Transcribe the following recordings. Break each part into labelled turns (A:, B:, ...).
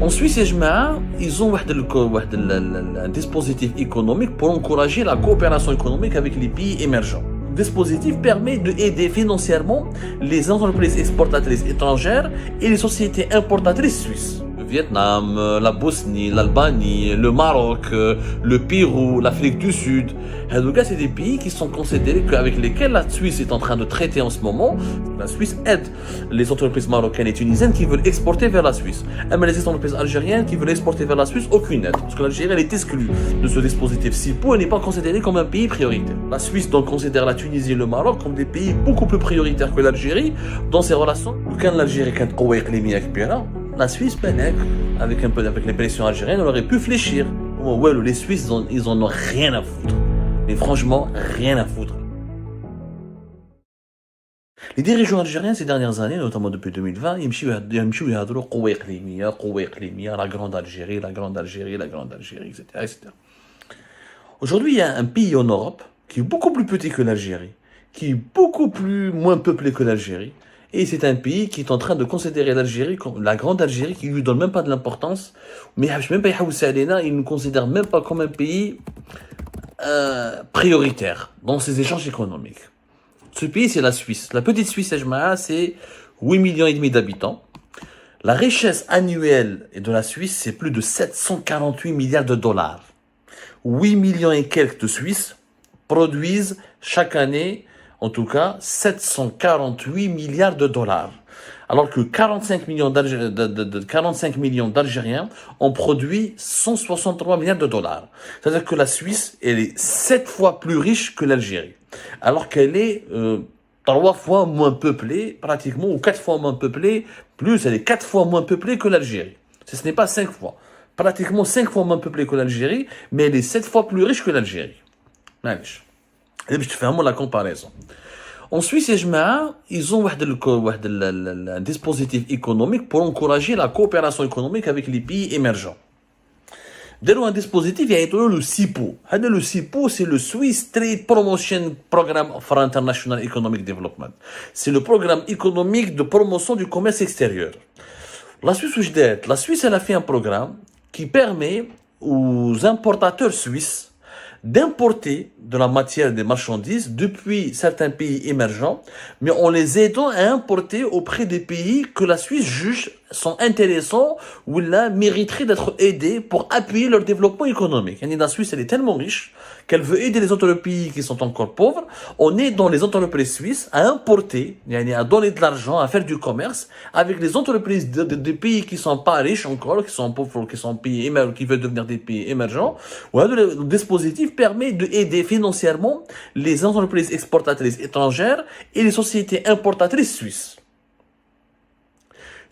A: En Suisse, ils ont un dispositif économique pour encourager la coopération économique avec les pays émergents. Le dispositif permet d'aider financièrement les entreprises exportatrices étrangères et les sociétés importatrices suisses. Le Vietnam, la Bosnie, l'Albanie, le Maroc, le Pérou, l'Afrique du Sud. C'est des pays qui sont considérés avec lesquels la Suisse est en train de traiter en ce moment. La Suisse aide les entreprises marocaines et tunisiennes qui veulent exporter vers la Suisse. Mais les entreprises algériennes qui veulent exporter vers la Suisse, aucune aide. Parce que l'Algérie, elle est exclue de ce dispositif SIPO et n'est pas considérée comme un pays prioritaire. La Suisse donc considère la Tunisie et le Maroc comme des pays beaucoup plus prioritaires que l'Algérie dans ses relations. Quand l'Algérie كانت قوة إقليمية كبيرة, la Suisse, avec les pressions algériennes, elle aurait pu fléchir. Ouais, les Suisses, ils en ont rien à foutre. Mais franchement, rien à foutre. Les dirigeants algériens ces dernières années, notamment depuis 2020, ils يهضروا قوة إقليمية, la grande Algérie, etc., etc. Aujourd'hui, il y a un pays en Europe qui est beaucoup plus petit que l'Algérie, qui est beaucoup moins peuplé que l'Algérie, et c'est un pays qui est en train de considérer l'Algérie comme la grande Algérie, qui lui donne même pas de l'importance, mais il ne considère même pas comme un pays prioritaire dans ses échanges économiques. Ce pays, c'est la Suisse. La petite Suisse, c'est 8,5 millions d'habitants. La richesse annuelle de la Suisse, c'est plus de 748 milliards de dollars. 8 millions et quelques de Suisses produisent chaque année, en tout cas, 748 milliards de dollars. Alors que 45 millions d'Algériens ont produit 163 milliards de dollars. C'est-à-dire que la Suisse, elle est 7 fois plus riche que l'Algérie. Alors qu'elle est 3 fois moins peuplée, pratiquement, ou 4 fois moins peuplée, elle est 4 fois moins peuplée que l'Algérie. Ce n'est pas 5 fois. Pratiquement 5 fois moins peuplée que l'Algérie, mais elle est 7 fois plus riche que l'Algérie. Et puis je te fais la comparaison. En Suisse, ils ont un dispositif économique pour encourager la coopération économique avec les pays émergents. D'ailleurs, un dispositif, il y a le SIPO. Le SIPO, c'est le Swiss Trade Promotion Program for International Economic Development. C'est le programme économique de promotion du commerce extérieur. La Suisse, elle a fait un programme qui permet aux importateurs suisses d'importer de la matière des marchandises depuis certains pays émergents, mais en les aidant à importer auprès des pays que la Suisse juge sont intéressants ou là mériteraient d'être aidés pour appuyer leur développement économique. La Suisse, elle est tellement riche qu'elle veut aider les autres pays qui sont encore pauvres. On aide dans les entreprises suisses à importer, à donner de l'argent, à faire du commerce avec les entreprises de pays qui sont pas riches encore, qui sont pauvres, qui sont pays qui veulent devenir des pays émergents. Le dispositif permet d'aider financièrement les entreprises exportatrices étrangères et les sociétés importatrices suisses.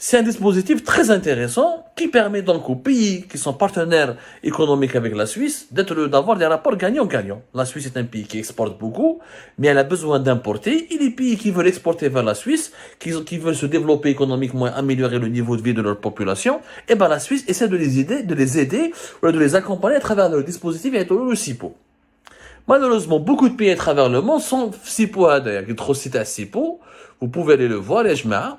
A: C'est un dispositif très intéressant qui permet donc aux pays qui sont partenaires économiques avec la Suisse d'avoir des rapports gagnant-gagnant. La Suisse est un pays qui exporte beaucoup, mais elle a besoin d'importer. Et les pays qui veulent exporter vers la Suisse, qui veulent se développer économiquement, améliorer le niveau de vie de leur population, la Suisse essaie de les aider ou de les accompagner à travers le dispositif et le SIPO. Malheureusement, beaucoup de pays à travers le monde sont SIPO. Il y a trop cités à SIPO. Vous pouvez aller le voir, les jma'a.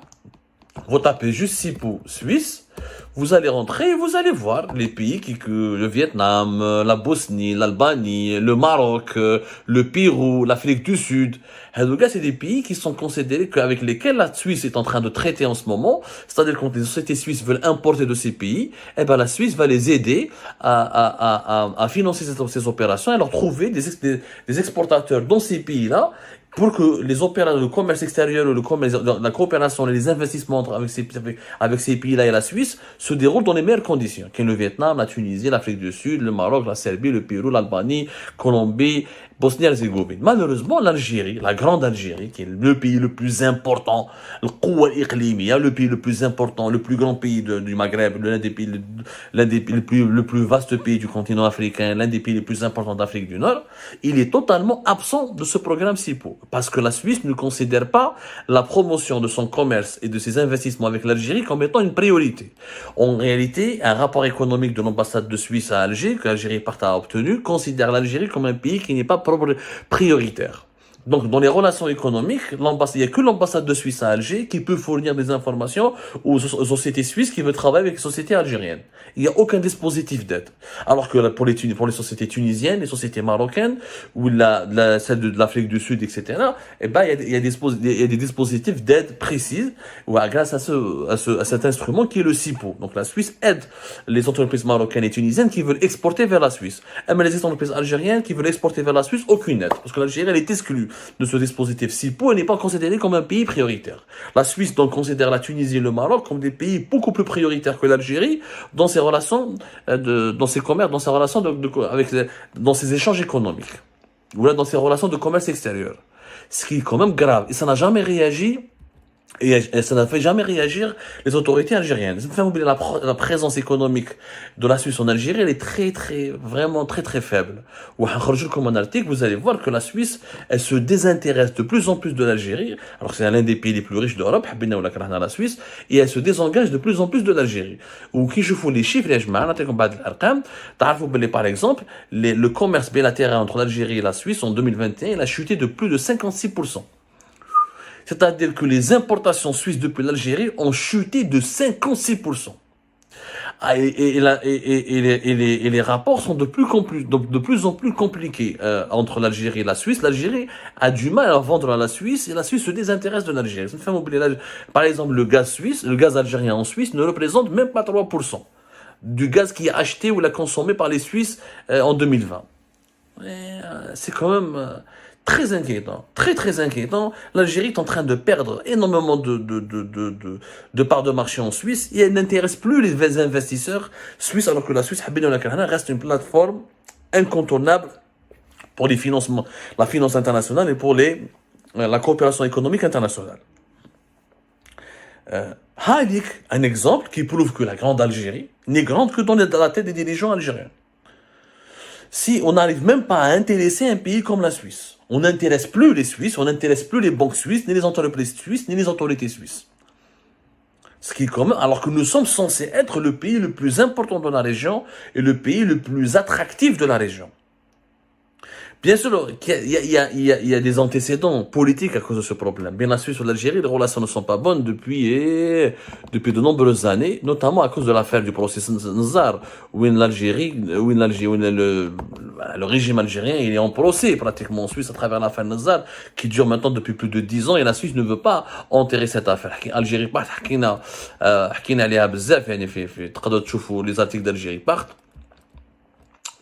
A: Vous tapez juste SIPO Suisse, vous allez rentrer et vous allez voir les pays le Vietnam, la Bosnie, l'Albanie, le Maroc, le Pérou, l'Afrique du Sud. C'est des pays qui sont considérés avec lesquels la Suisse est en train de traiter en ce moment. C'est-à-dire que quand les sociétés suisses veulent importer de ces pays, la Suisse va les aider à financer ces opérations et leur trouver des exportateurs dans ces pays-là pour que les opérations, le commerce extérieur, la coopération et les investissements avec ces pays-là et la Suisse se déroulent dans les meilleures conditions. Qu'est le Vietnam, la Tunisie, l'Afrique du Sud, le Maroc, la Serbie, le Pérou, l'Albanie, Colombie, Bosnie-Herzégovine. Malheureusement, l'Algérie, la grande Algérie, qui est le pays le plus important, le pays le plus important, le plus grand pays du Maghreb, l'un des le plus vaste pays du continent africain, l'un des pays les plus importants d'Afrique du Nord, il est totalement absent de ce programme SIPO. Parce que la Suisse ne considère pas la promotion de son commerce et de ses investissements avec l'Algérie comme étant une priorité. En réalité, un rapport économique de l'ambassade de Suisse à Alger, que l'Algérie a obtenu, considère l'Algérie comme un pays qui n'est pas prioritaire. Donc, dans les relations économiques, il n'y a que l'ambassade de Suisse à Alger qui peut fournir des informations aux sociétés suisses qui veulent travailler avec les sociétés algériennes. Il n'y a aucun dispositif d'aide. Alors que pour les sociétés tunisiennes, les sociétés marocaines, ou celles de l'Afrique du Sud, etc., eh ben, il y a des dispositifs d'aide précises, grâce à cet instrument qui est le SIPO. Donc, la Suisse aide les entreprises marocaines et tunisiennes qui veulent exporter vers la Suisse. Mais les entreprises algériennes qui veulent exporter vers la Suisse, aucune aide. Parce que l'Algérie, elle est exclue de ce dispositif SIPO et n'est pas considéré comme un pays prioritaire. La Suisse donc considère la Tunisie et le Maroc comme des pays beaucoup plus prioritaires que l'Algérie dans ses relations, dans ses commerces, dans ses relations dans ses échanges économiques ou là dans ses relations de commerce extérieur. Ce qui est quand même grave et ça n'a jamais réagi. Et ça n'a fait jamais réagir les autorités algériennes. Ça me fait oublier la présence économique de la Suisse en Algérie, elle est vraiment très faible. Ou comme un article, vous allez voir que la Suisse, elle se désintéresse de plus en plus de l'Algérie, alors que c'est l'un des pays les plus riches d'Europe, la Suisse, et elle se désengage de plus en plus de l'Algérie. Ou qui je fous les chiffres, par exemple, le commerce bilatéral entre l'Algérie et la Suisse en 2021, il a chuté de plus de 56%. C'est-à-dire que les importations suisses depuis l'Algérie ont chuté de 56%. Et les rapports sont de plus en plus compliqués entre l'Algérie et la Suisse. L'Algérie a du mal à vendre à la Suisse et la Suisse se désintéresse de l'Algérie. Ça me fait oublier. Par exemple, le gaz algérien en Suisse ne représente même pas 3% du gaz qui est acheté ou consommé par les Suisses en 2020. C'est quand même très inquiétant, très inquiétant. L'Algérie est en train de perdre énormément de parts de marché en Suisse et elle n'intéresse plus les investisseurs suisses, alors que la Suisse reste une plateforme incontournable pour les financements, la finance internationale et pour la coopération économique internationale. Haïk, un exemple qui prouve que la grande Algérie n'est grande que dans la tête des dirigeants algériens. Si on n'arrive même pas à intéresser un pays comme la Suisse, on n'intéresse plus les Suisses, on n'intéresse plus les banques suisses, ni les entreprises suisses, ni les autorités suisses. Ce qui est commun, alors que nous sommes censés être le pays le plus important de la région et le pays le plus attractif de la région. Bien sûr, il y a des antécédents politiques à cause de ce problème. Bien la Suisse ou l'Algérie, les relations ne sont pas bonnes depuis de nombreuses années, notamment à cause de l'affaire du processus Nzar, où le régime algérien il est en procès pratiquement en Suisse à travers l'affaire Nzar, qui dure maintenant depuis plus de 10 ans, et la Suisse ne veut pas enterrer cette affaire. Algérie part, حكينا عليها بزاف يعني في تقدروا تشوفوا les articles d'Algérie partent.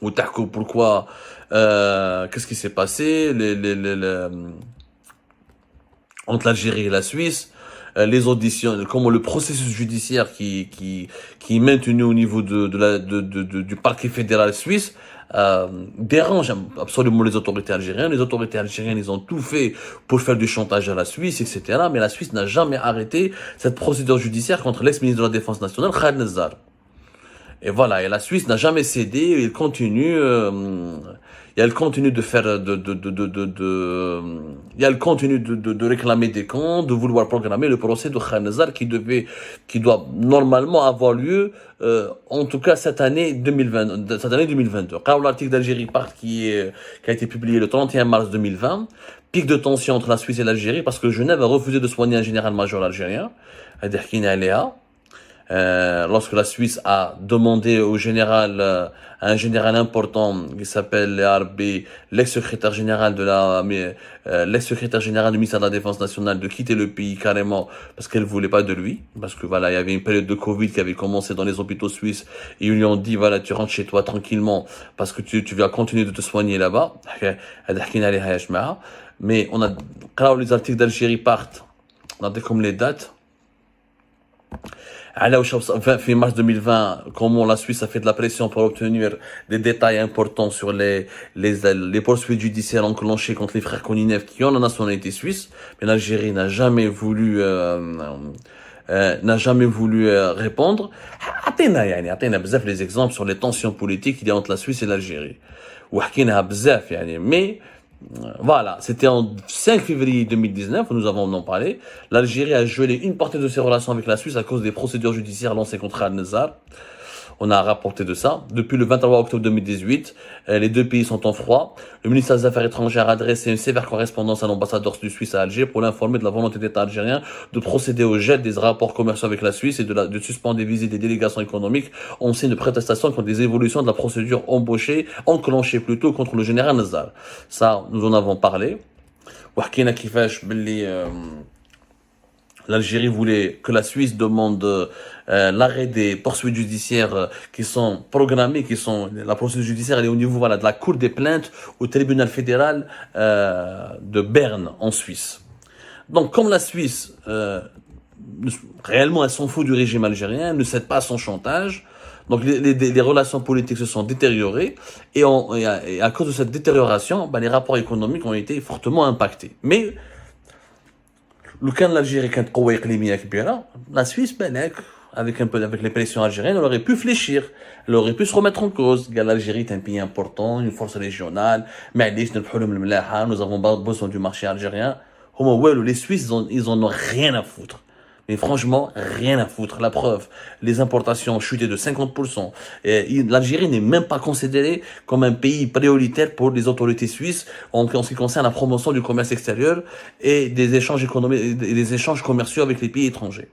A: Ou pourquoi, qu'est-ce qui s'est passé entre l'Algérie et la Suisse, les auditions, comment le processus judiciaire qui est maintenu au niveau du parquet fédéral suisse, dérange absolument les autorités algériennes. Les autorités algériennes, ils ont tout fait pour faire du chantage à la Suisse, etc. Mais la Suisse n'a jamais arrêté cette procédure judiciaire contre l'ex-ministre de la Défense nationale, Khaled Nzar. Et voilà, et la Suisse n'a jamais cédé, et elle continue de faire, elle continue de réclamer des comptes, de vouloir programmer le procès de Khaled Nzar qui doit normalement avoir lieu, en tout cas cette année 2022. Quand l'article d'Algérie part qui a été publié le 31 mars 2020, pic de tension entre la Suisse et l'Algérie parce que Genève a refusé de soigner un général-major algérien, Aderkine Aléa. Lorsque la Suisse a demandé à un général important qui s'appelle l'ex-secrétaire général l'ex-secrétaire général du ministère de la Défense nationale de quitter le pays carrément parce qu'elle voulait pas de lui, parce que voilà, il y avait une période de Covid qui avait commencé dans les hôpitaux suisses et ils lui ont dit voilà, tu rentres chez toi tranquillement parce que tu vas continuer de te soigner là-bas. Mais quand les articles d'Algérie partent, on a comme les dates. Fin mars 2020, comment la Suisse a fait de la pression pour obtenir des détails importants sur les poursuites judiciaires enclenchées contre les frères Koninev qui ont la nationalité suisse, mais l'Algérie n'a jamais voulu répondre. Atteina bzaf les exemples sur les tensions politiques qu'il y a entre la Suisse et l'Algérie. Mais voilà, c'était en 5 février 2019, nous avons en parlé. L'Algérie a gelé une partie de ses relations avec la Suisse à cause des procédures judiciaires lancées contre Khaled Nzar. On a rapporté de ça. Depuis le 23 octobre 2018, les deux pays sont en froid. Le ministère des Affaires étrangères a adressé une sévère correspondance à l'ambassadeur du Suisse à Alger pour l'informer de la volonté de l'État algérien de procéder au gel des rapports commerciaux avec la Suisse et de suspendre des visites des délégations économiques en signe de protestation contre les évolutions de la procédure enclenchée plutôt contre le général Nazar. Ça, nous en avons parlé. وحكينا كيفاش باللي l'Algérie voulait que la Suisse demande l'arrêt des poursuites judiciaires qui sont programmées, la procédure judiciaire elle est au niveau voilà, de la Cour des plaintes au tribunal fédéral de Berne en Suisse. Donc comme la Suisse, réellement elle s'en fout du régime algérien, elle ne cède pas à son chantage, donc les relations politiques se sont détériorées et à cause de cette détérioration, les rapports économiques ont été fortement impactés. Mais لو كان l'Algérie كانت قوة إقليمية كبيرة, la Suisse avec les pressions algériennes, elle aurait pu fléchir, elle aurait pu se remettre en cause. L'Algérie est un pays important, une force régionale, nous avons besoin du marché algérien. Les Suisses, ils en ont rien à foutre. Mais franchement, rien à foutre. La preuve, les importations ont chuté de 50%. L'Algérie n'est même pas considérée comme un pays prioritaire pour les autorités suisses en ce qui concerne la promotion du commerce extérieur et des échanges économiques et des échanges commerciaux avec les pays étrangers.